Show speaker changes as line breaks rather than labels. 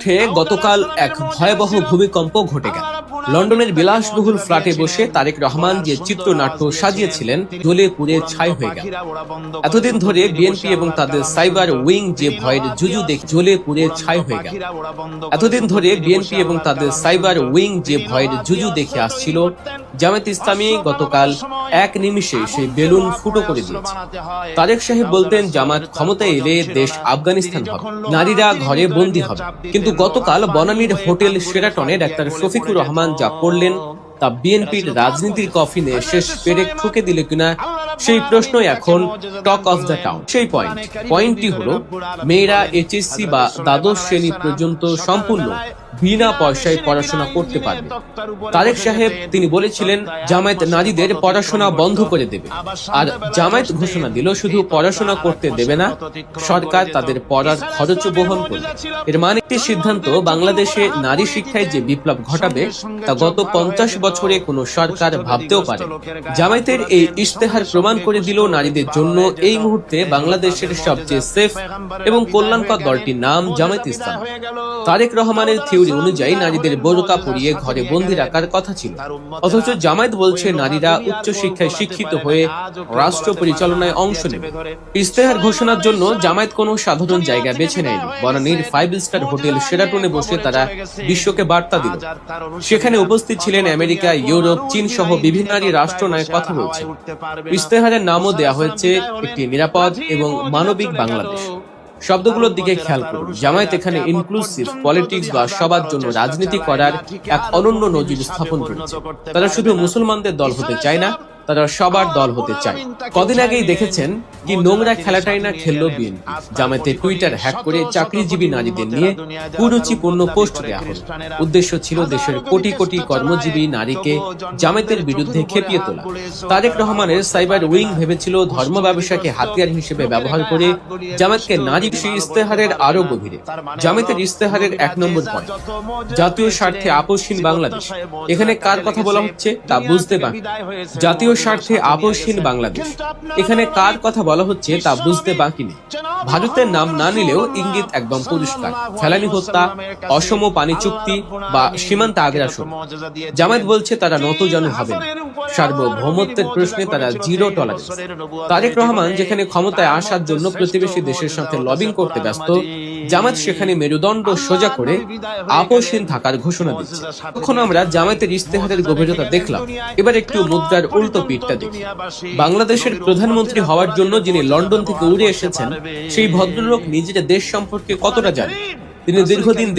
উঠে গতকাল এক ভয়াবহ ভূমিকম্প ঘটে গেল। লন্ডনের বিলাসবহুল ফ্ল্যাটে বসে তারেক রহমান যে চিত্রনাট্য সাজিয়েছিলেন জ্বলে পুড়ে ছাই হয়ে গেল। এতদিন ধরে বিএনপি এবং তাদের সাইবার উইং যে ভয়ের জুজু দেখে জ্বলে পুড়ে ছাই হয়ে গেল। এতদিন ধরে বিএনপি এবং তাদের সাইবার উইং যে ভয়ের জুজু দেখে আসছিল, জামায়াত ইসলামী গতকাল এক নিমিষে সেই বেলুন ফুটো করে দিয়েছে। তারেক সাহেব বলতেন জামাত ক্ষমতায় এলে দেশ আফগানিস্তান হবে, নারীরা ঘরে বন্দী হবে। কিন্তু গতকাল বনানীর হোটেল শেরাটনে ডাক্তার শফিকুর রহমান যা করলেন তা বিএনপির রাজনীতির কফিনে শেষ পেরেক ঠুকে দিল কিনা সেই প্রশ্নই এখন টক অফ দ্য টাউন। সেই পয়েন্টটি হলো, মেয়েরা এইচএসসি বা দ্বাদশ শ্রেণী পর্যন্ত সম্পূর্ণ বিনা পয়সায় পড়াশোনা করতে পারবে। তারেক সাহেব তিনি বলেছিলেন জামায়াত নারীদের পড়াশোনা বন্ধ করে দেবে, আর জামায়াত ঘোষণা দিল শুধু পড়াশোনা করতে দেবে না, সরকার তাদের পড়ার খরচ বহন করবে। এর মানে একটি সিদ্ধান্ত বাংলাদেশে নারী শিক্ষায় যে বিপ্লব ঘটাবে তা গত 50 বছরে কোনো সরকার ভাবতেও পারে। জামায়াতের এই ইশতেহার প্রমাণ করে দিল নারীদের জন্য এই মুহূর্তে বাংলাদেশের সবচেয়ে সেফ এবং কল্যাণকর দলটির নাম জামায়াত ইসলাম। তারেক রহমানের থিওরি অনুযায়ী নারীদের বোরকা পরিয়ে ঘরে বন্দী রাখার কথা ছিল, অথচ জামায়াত বলছে নারীরা উচ্চশিক্ষায় শিক্ষিত হয়ে রাষ্ট্র পরিচালনায় অংশ নেবে। ইশতেহার ঘোষণার জন্য জামায়াত কোনো সাধারণ জায়গা বেছে নেয়নি, বনানীর 5 স্টার হোটেল শেরাটনে বসে তারা বিশ্বকে বার্তা দিল। সেখানে উপস্থিত ছিলেন আমেরিকা, ইউরোপ, চীন সহ বিভিন্ন রাষ্ট্রনায়ক কথা বলছে। ইশতেহারের নামও দেয়া হয়েছে একটি নিরাপদ এবং মানবিক বাংলাদেশ। শব্দগুলোর দিকে খেয়াল করুন। জামায়াত এখানে ইনক্লুসিভ পলিটিক্স বা সবার জন্য রাজনীতি করার এক অনন্য নজির স্থাপন করেছে। তারা শুধু মুসলমানদের দল হতে চায় না, তারা সবার দল হতে চায়। কদিন আগেই দেখেছেন কি নোংরা খেলাটাই না খেললো বিএনপি। জামায়াতের টুইটার হ্যাক করে চাকরিজীবী নারীদের নিয়ে কুরুচিপূর্ণ পোস্ট দেওয়া হলো। উদ্দেশ্য ছিল দেশের কোটি কোটি কর্মজীবী নারীকে জামায়াতের বিরুদ্ধে খেপিয়ে তোলা। তারেক রহমানের সাইবার উইং ভেবেছিল ধর্ম ব্যবসাকে হাতিয়ার হিসেবে ব্যবহার করে জামায়াতকে নারী ইশতেহারের আরো গভীরে। জামায়াতের ইশতেহারের 1 নম্বর পয়েন্ট, জাতীয় স্বার্থে আপোষহীন বাংলাদেশ। এখানে কার কথা বলা হচ্ছে তা বুঝতে বাকি। জাতীয় স্বার্থে আপোষহীন বাংলাদেশ, এখানে কার কথা বলা হচ্ছে তা বুঝতে বাকি নেই। ভারতের নাম না নিলেও ইঙ্গিত একদম পরিষ্কার, ফেলানি হত্যা, অসম পানি চুক্তি বা সীমান্ত আগ্রাসন। জামায়াত বলছে তারা নতজানু হবে না, সার্বভৌমত্বের প্রশ্নে তারা জিরো টলারেন্স। তারেক রহমান যেখানে ক্ষমতায় আসার জন্য প্রতিবেশী দেশের সাথে লবিং করতে ব্যস্ত, জামায়াত সেখানে মেরুদণ্ড সোজা করে আপোষহীন থাকার ঘোষণা দিচ্ছে। তখন আমরা জামায়াতের ইশতেহারের গভীরতা দেখলাম। এবার একটু মুদ্রার উল্টো পিঠটা দেখি। বাংলাদেশের প্রধানমন্ত্রী হওয়ার জন্য যিনি লন্ডন থেকে উড়ে এসেছেন, সেই ভদ্রলোক নিজের দেশ সম্পর্কে কতটা জানেন? তিনি দীর্ঘদিন